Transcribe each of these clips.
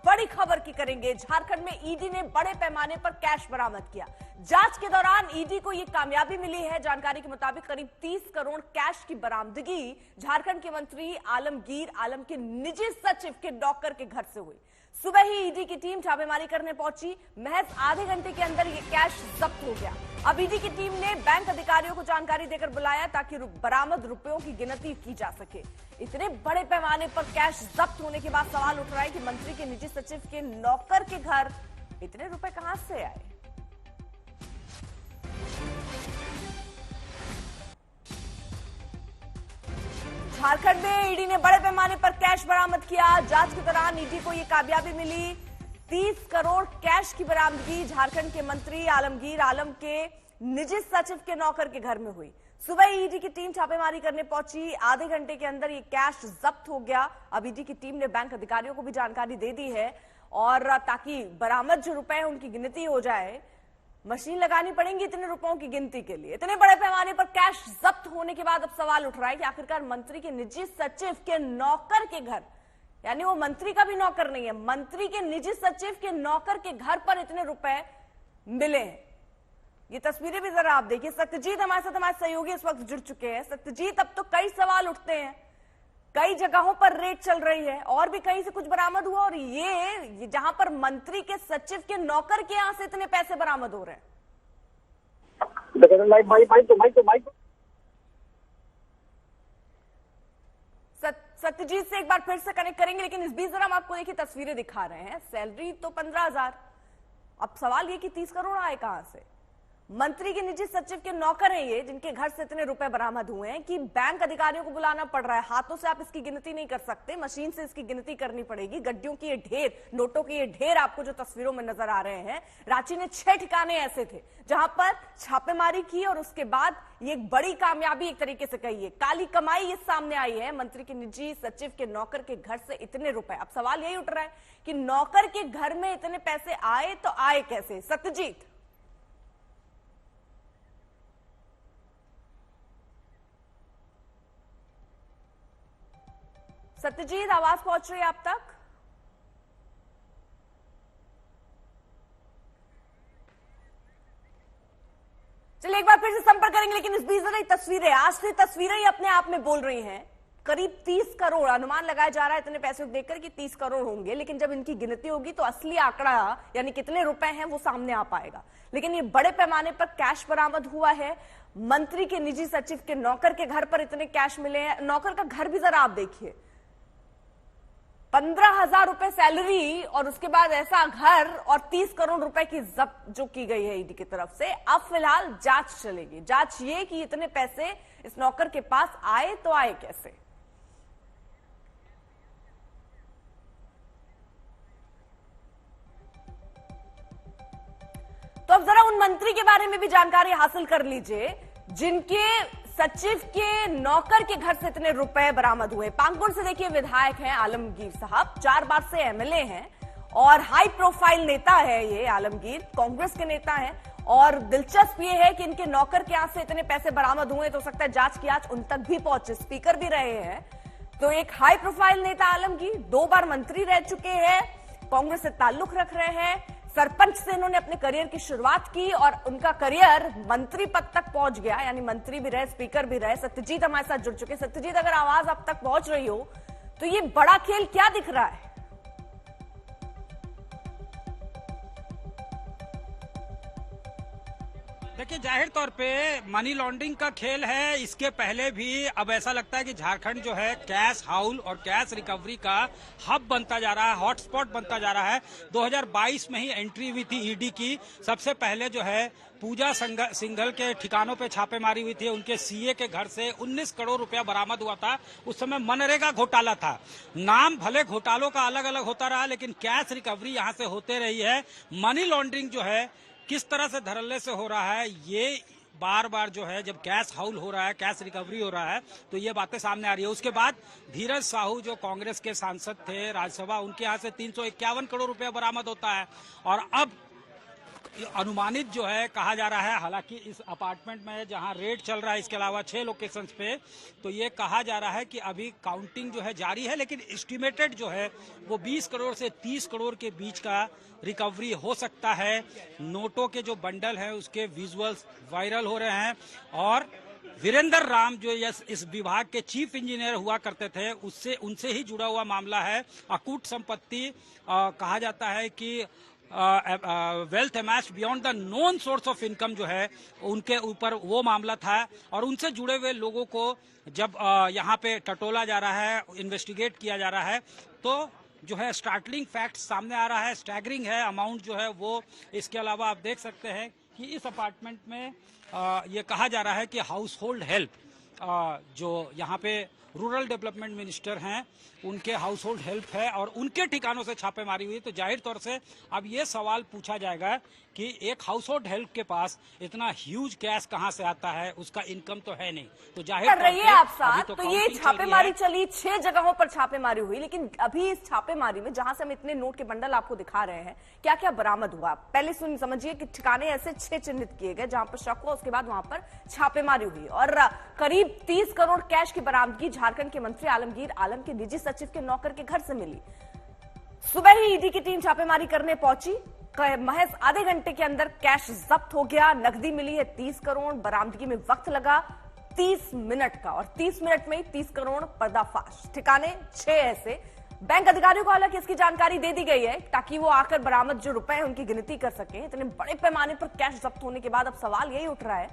बड़ी खबर की करेंगे। झारखंड में ईडी ने बड़े पैमाने पर कैश बरामद किया। जांच के दौरान ईडी को यह कामयाबी मिली है। जानकारी के मुताबिक करीब 30 करोड़ कैश की बरामदगी झारखंड के मंत्री आलमगीर आलम के निजी सचिव के नौकर के घर से हुई। सुबह ही ईडी की टीम छापेमारी करने पहुंची। महज आधे घंटे के अंदर यह कैश जब्त हो गया। अब ईडी की टीम ने बैंक अधिकारियों को जानकारी देकर बुलाया ताकि बरामद रुपयों की गिनती की जा सके। इतने बड़े पैमाने पर कैश जब्त होने के बाद सवाल उठ रहा है कि मंत्री के निजी सचिव के नौकर के घर इतने रुपए कहां से आए। झारखंड में ईडी ने बड़े पैमाने पर कैश बरामद किया। जांच के दौरान ईडी को यह कामयाबी मिली। 30 करोड़ कैश की बरामदगी झारखंड के मंत्री आलमगीर आलम के निजी सचिव के नौकर के घर में हुई। सुबह ईडी की टीम छापेमारी करने पहुंची। आधे घंटे के अंदर ये कैश जब्त हो गया। अब ईडी की टीम ने बैंक अधिकारियों को भी जानकारी दे दी है और ताकि बरामद जो रुपए हैं उनकी गिनती हो जाए। मशीन लगानी पड़ेगी इतने रुपयों की गिनती के लिए। इतने बड़े पैमाने पर कैश जब्त होने के बाद अब सवाल उठ रहा है कि आखिरकार मंत्री के निजी सचिव के नौकर के घर, यानी वो मंत्री का भी नौकर नहीं है, मंत्री के निजी सचिव के नौकर के घर पर इतने रुपए मिले हैं। ये तस्वीरें भी जरा आप देखिए। सत्यजीत हमारे साथ, हमारे सहयोगी इस वक्त जुड़ चुके हैं। सत्यजीत, अब तो कई सवाल उठते हैं, कई जगहों पर रेड चल रही है और भी कहीं से कुछ बरामद हुआ, और ये जहां पर मंत्री के सचिव के नौकर के यहां से इतने पैसे बरामद हो रहे हैं। सत्यजीत से एक बार फिर से कनेक्ट करेंगे, लेकिन इस बीच जरा हम आपको देखिए तस्वीरें दिखा रहे हैं। सैलरी तो 15,000। अब सवाल ये कि 30 करोड़ आए कहां से। मंत्री के निजी सचिव के नौकर हैं ये, जिनके घर से इतने रुपए बरामद हुए हैं कि बैंक अधिकारियों को बुलाना पड़ रहा है। हाथों से आप इसकी गिनती नहीं कर सकते, मशीन से इसकी गिनती करनी पड़ेगी। गड्डियों की ये ढेर, नोटों के ये ढेर आपको जो तस्वीरों में नजर आ रहे हैं। रांची में 6 ठिकाने ऐसे थे जहां पर छापेमारी की और उसके बाद ये एक बड़ी कामयाबी एक तरीके से कहिए, काली कमाई ये सामने आई है। मंत्री के निजी सचिव के नौकर के घर से इतने रुपए। अब सवाल यही उठ रहा है कि नौकर के घर में इतने पैसे आए तो आए कैसे। सत्यजीत, सत्यजीत, आवाज पहुंच रही है आप तक? चलिए एक बार फिर से संपर्क करेंगे, लेकिन इस बीच जरा तस्वीरें, आज से तस्वीरें ही अपने आप में बोल रही हैं। करीब 30 करोड़ अनुमान लगाया जा रहा है इतने पैसे देखकर कि 30 करोड़ होंगे, लेकिन जब इनकी गिनती होगी तो असली आंकड़ा यानी कितने रुपए हैं वो सामने आ पाएगा। लेकिन ये बड़े पैमाने पर कैश बरामद हुआ है। मंत्री के निजी सचिव के नौकर के घर पर इतने कैश मिले हैं। नौकर का घर भी जरा आप देखिए, 15,000 रुपए सैलरी और उसके बाद ऐसा घर और 30 करोड़ रुपए की जब्त जो की गई है ईडी की तरफ से। अब फिलहाल जांच चलेगी। जांच ये कि इतने पैसे इस नौकर के पास आए तो आए कैसे। तो अब जरा उन मंत्री के बारे में भी जानकारी हासिल कर लीजिए जिनके सचिव के नौकर के घर से इतने रुपए बरामद हुए। पांगपुर से देखिए विधायक हैं आलमगीर साहब, 4 बार से एमएलए हैं और हाई प्रोफाइल नेता है ये आलमगीर, कांग्रेस के नेता हैं। और दिलचस्प ये है कि इनके नौकर के यहां से इतने पैसे बरामद हुए तो हो सकता है जांच की आंच उन तक भी पहुंचे, स्पीकर भी रहे हैं। तो एक हाई प्रोफाइल नेता आलमगीर 2 बार मंत्री रह चुके हैं, कांग्रेस से ताल्लुक रख रहे हैं, सरपंच से इन्होंने अपने करियर की शुरुआत की और उनका करियर मंत्री पद तक पहुंच गया, यानी मंत्री भी रहे, स्पीकर भी रहे। सत्यजीत हमारे साथ जुड़ चुके। सत्यजीत, अगर आवाज अब तक पहुंच रही हो तो ये बड़ा खेल क्या दिख रहा है? देखिए, जाहिर तौर पे मनी लॉन्ड्रिंग का खेल है। इसके पहले भी अब ऐसा लगता है कि झारखंड जो है कैश हाउल और कैश रिकवरी का हब बनता जा रहा है, हॉटस्पॉट बनता जा रहा है। 2022 में ही एंट्री हुई थी ईडी की। सबसे पहले जो है पूजा सिंघल के ठिकानों पे छापेमारी हुई थी। उनके सीए के घर से 19 करोड़ रुपया बरामद हुआ था। उस समय मनरेगा घोटाला था। नाम भले घोटालों का अलग अलग होता रहा, लेकिन कैश रिकवरी यहां से होते रही है। मनी लॉन्ड्रिंग जो है किस तरह से धड़ल्ले से हो रहा है, ये बार बार जो है जब कैश हाउल हो रहा है, कैश रिकवरी हो रहा है, तो ये बातें सामने आ रही है। उसके बाद धीरज साहू जो कांग्रेस के सांसद थे राज्यसभा, उनके यहाँ से 351 करोड़ रुपया बरामद होता है। और अब अनुमानित जो है कहा जा रहा है। हालांकि इस अपार्टमेंट में जहां रेड चल रहा है इसके अलावा 6 लोकेशंस पे, तो ये कहा जा रहा है कि अभी काउंटिंग जो है जारी है, लेकिन एस्टिमेटेड जो है वो 20 करोड़ से 30 करोड़ के बीच का रिकवरी हो सकता है। नोटों के जो बंडल हैं उसके विजुअल्स वायरल हो रहे हैं और वीरेंद्र राम जो इस विभाग के चीफ इंजीनियर हुआ करते थे उनसे ही जुड़ा हुआ मामला है। अकूट संपत्ति कहा जाता है कि wealth amassed beyond the known source of income जो है उनके ऊपर वो मामला था और उनसे जुड़े हुए लोगों को जब यहाँ पे टटोला जा रहा है, इन्वेस्टिगेट किया जा रहा है, तो जो है स्टार्टलिंग फैक्ट सामने आ रहा है, स्टैगरिंग है अमाउंट जो है वो। इसके अलावा आप देख सकते हैं कि इस अपार्टमेंट में ये कहा जा रहा है कि हाउस होल्ड हेल्प जो यहाँ पे रूरल डेवलपमेंट मिनिस्टर हैं उनके हाउस होल्ड हेल्प है और उनके ठिकानों से छापेमारी हुई। तो जाहिर तौर से अब ये सवाल पूछा जाएगा कि एक हाउस होल्ड हेल्प के पास इतना ह्यूज कैश कहां से आता है, उसका इनकम तो है नहीं। तो जाहिर कर रही है आप साथ तो ये छापेमारी चली, 6 जगहों पर छापेमारी हुई, लेकिन अभी इस छापेमारी में जहां से हम इतने नोट के बंडल आपको दिखा रहे हैं, क्या क्या बरामद हुआ? पहले समझिए कि ठिकाने ऐसे 6 चिन्हित किए गए जहां पर शक हुआ, उसके बाद वहां पर छापेमारी हुई और करीब 30 करोड़ कैश की बरामदगी झारखंड के मंत्री आलमगीर आलम के निजी सचिव के नौकर के घर से मिली। सुबह ही ईडी की टीम छापेमारी करने पहुंची, महज आधे घंटे के अंदर कैश जब्त हो गया, नकदी मिली है 30 करोड़। बरामदगी में वक्त लगा 30 मिनट का और 30 मिनट में 30 करोड़ पर्दाफाश। ठिकाने 6 ऐसे। बैंक अधिकारियों को हालांकि इसकी जानकारी दे दी गई है ताकि वो आकर बरामद जो रुपए हैं उनकी गिनती कर सकें। इतने बड़े पैमाने पर कैश जब्त होने के बाद अब सवाल यही उठ रहा है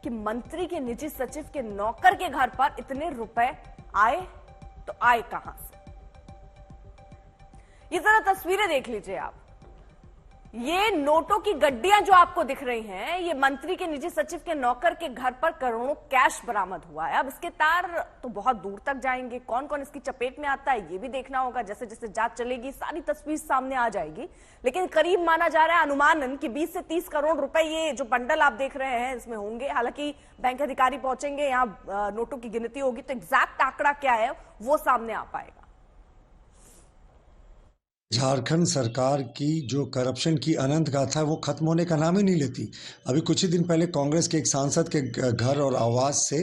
कि मंत्री के निजी सचिव के नौकर के घर पर इतने रुपए आए तो आए कहां से? ये जरा तस्वीरें देख लीजिए आप। ये नोटों की गड्डियां जो आपको दिख रही हैं, ये मंत्री के निजी सचिव के नौकर के घर पर करोड़ों कैश बरामद हुआ है। अब इसके तार तो बहुत दूर तक जाएंगे, कौन कौन इसकी चपेट में आता है ये भी देखना होगा। जैसे जैसे जांच चलेगी सारी तस्वीर सामने आ जाएगी, लेकिन करीब माना जा रहा है अनुमानन कि 20 से 30 करोड़ रुपए ये जो बंडल आप देख रहे हैं इसमें होंगे। हालांकि बैंक अधिकारी पहुंचेंगे, यहाँ नोटों की गिनती होगी तो एग्जैक्ट आंकड़ा क्या है वो सामने आ पाएगा। झारखंड सरकार की जो करप्शन की अनंत गाथा है वो खत्म होने का नाम ही नहीं लेती। अभी कुछ ही दिन पहले कांग्रेस के एक सांसद के घर और आवास से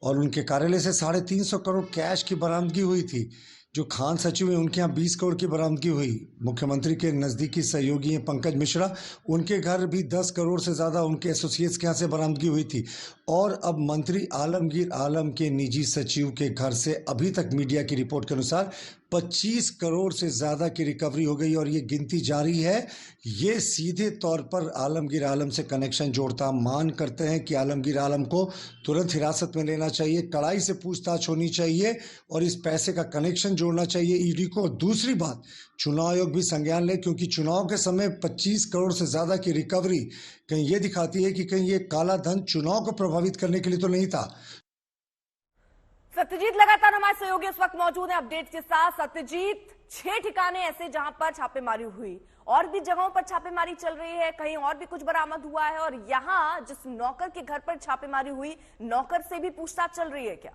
और उनके कार्यालय से 350 करोड़ कैश की बरामदगी हुई थी। जो खान सचिव हैं उनके यहाँ 20 करोड़ की बरामदगी हुई। मुख्यमंत्री के नज़दीकी सहयोगी हैं पंकज मिश्रा, उनके घर भी 10 करोड़ से ज़्यादा उनके एसोसिएट्स के यहाँ से बरामदगी हुई थी। और अब मंत्री आलमगीर आलम के निजी सचिव के घर से अभी तक मीडिया की रिपोर्ट के अनुसार 25 करोड़ से ज़्यादा की रिकवरी हो गई और ये गिनती जारी है। ये सीधे तौर पर आलमगीर आलम से कनेक्शन जोड़ता। मान करते हैं कि आलमगीर आलम को तुरंत हिरासत में लेना चाहिए, कड़ाई से पूछताछ होनी चाहिए और इस पैसे का कनेक्शन जोड़ना चाहिए ईडी को। दूसरी बात, चुनाव आयोग भी संज्ञान ले, क्योंकि चुनाव के समय 25 करोड़ से ज़्यादा की रिकवरी कहीं ये दिखाती है कि कहीं ये काला धन चुनाव को प्रभावित करने के लिए तो नहीं था। सत्यजीत लगातार हमारे सहयोगी इस वक्त मौजूद है अपडेट के साथ। सत्यजीत, 6 ठिकाने ऐसे जहां पर छापेमारी हुई, और भी जगहों पर छापेमारी चल रही है, कहीं और भी कुछ बरामद हुआ है, और यहां जिस नौकर के घर पर छापेमारी हुई, नौकर से भी पूछताछ चल रही है क्या?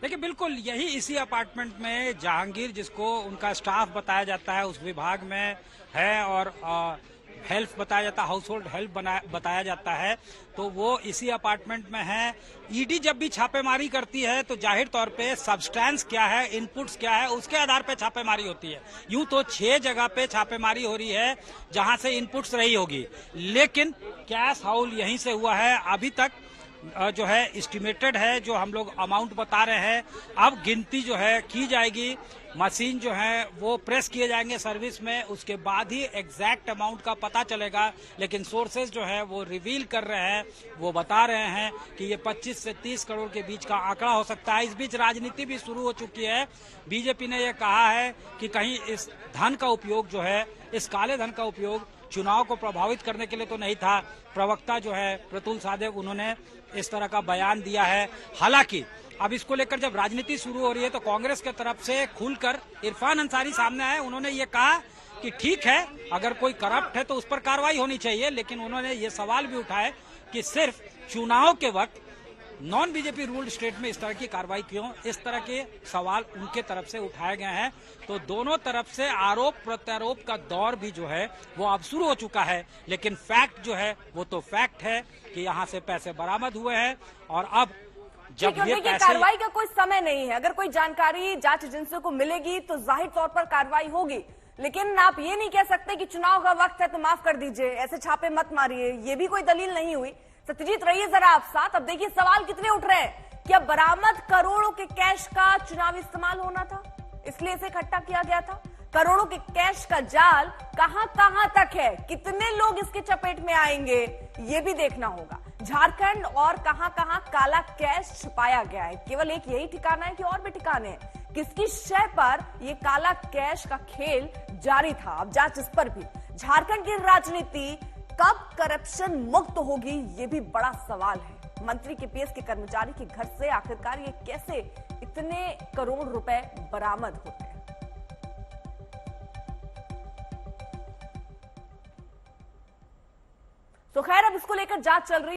देखिए, बिल्कुल यही इसी अपार्टमेंट में जहांगीर, जिसको उनका स्टाफ बताया जाता है, उस विभाग में है और हेल्प बताया जाता है, हाउस होल्ड हेल्प बताया जाता है, तो वो इसी अपार्टमेंट में है। ईडी जब भी छापेमारी करती है तो जाहिर तौर पे सब्सटेंस क्या है, इनपुट्स क्या है, उसके आधार पे छापेमारी होती है। यूं तो 6 जगह पे छापेमारी हो रही है जहां से इनपुट्स रही होगी, लेकिन कैश हाउल यहीं से हुआ है। अभी तक जो है एस्टिमेटेड है, जो हम लोग अमाउंट बता रहे हैं, अब गिनती जो है की जाएगी। मशीन जो है वो प्रेस किए जाएंगे सर्विस में, उसके बाद ही एग्जैक्ट अमाउंट का पता चलेगा। लेकिन सोर्सेज जो है वो रिवील कर रहे हैं, वो बता रहे हैं कि ये 25 से 30 करोड़ के बीच का आंकड़ा हो सकता है। इस बीच राजनीति भी शुरू हो चुकी है। बीजेपी ने यह कहा है कि कहीं इस धन का उपयोग जो है, इस काले धन का उपयोग चुनाव को प्रभावित करने के लिए तो नहीं था। प्रवक्ता जो है प्रतुल सादेव, उन्होंने इस तरह का बयान दिया है। हालांकि अब इसको लेकर जब राजनीति शुरू हो रही है तो कांग्रेस की तरफ से खुलकर इरफान अंसारी सामने आए। उन्होंने ये कहा कि ठीक है, अगर कोई करप्ट है तो उस पर कार्रवाई होनी चाहिए, लेकिन उन्होंने ये सवाल भी उठाया कि सिर्फ चुनाव के वक्त नॉन बीजेपी रूल्ड स्टेट में इस तरह की कार्रवाई क्यों, इस तरह के सवाल उनके तरफ से उठाए गए हैं। तो दोनों तरफ से आरोप प्रत्यारोप का दौर भी जो है वो अब शुरू हो चुका है, लेकिन फैक्ट जो है वो तो फैक्ट है कि यहाँ से पैसे बरामद हुए हैं। और अब जब ये देखिए, पैसे, कार्रवाई का कोई समय नहीं है। अगर कोई जानकारी जांच एजेंसियों को मिलेगी तो जाहिर तौर पर कार्रवाई होगी, लेकिन आप ये नहीं कह सकते कि चुनाव का वक्त है तो माफ कर दीजिए, ऐसे छापे मत मारिए, ये भी कोई दलील नहीं हुई। सत्यजीत रहिए जरा आप साथ। अब देखिए सवाल कितने उठ रहे हैं। क्या बरामद करोड़ों के कैश का चुनाव इस्तेमाल होना था, इसलिए इसे इकट्ठा किया गया था? करोड़ों के कैश का जाल कहां कहां तक है, कितने लोग इसके चपेट में आएंगे, ये भी देखना होगा। झारखंड और कहां कहां काला कैश छुपाया गया है, केवल एक यही ठिकाना है कि और भी ठिकाने हैं? किसकी शय पर ये काला कैश का खेल जारी था? अब जांच इस पर भी। झारखंड की राजनीति कब करप्शन मुक्त होगी, ये भी बड़ा सवाल है। मंत्री के पीएस के कर्मचारी के घर से आखिरकार ये कैसे इतने करोड़ रुपए बरामद होते हैं? तो खैर अब इसको लेकर जांच चल रही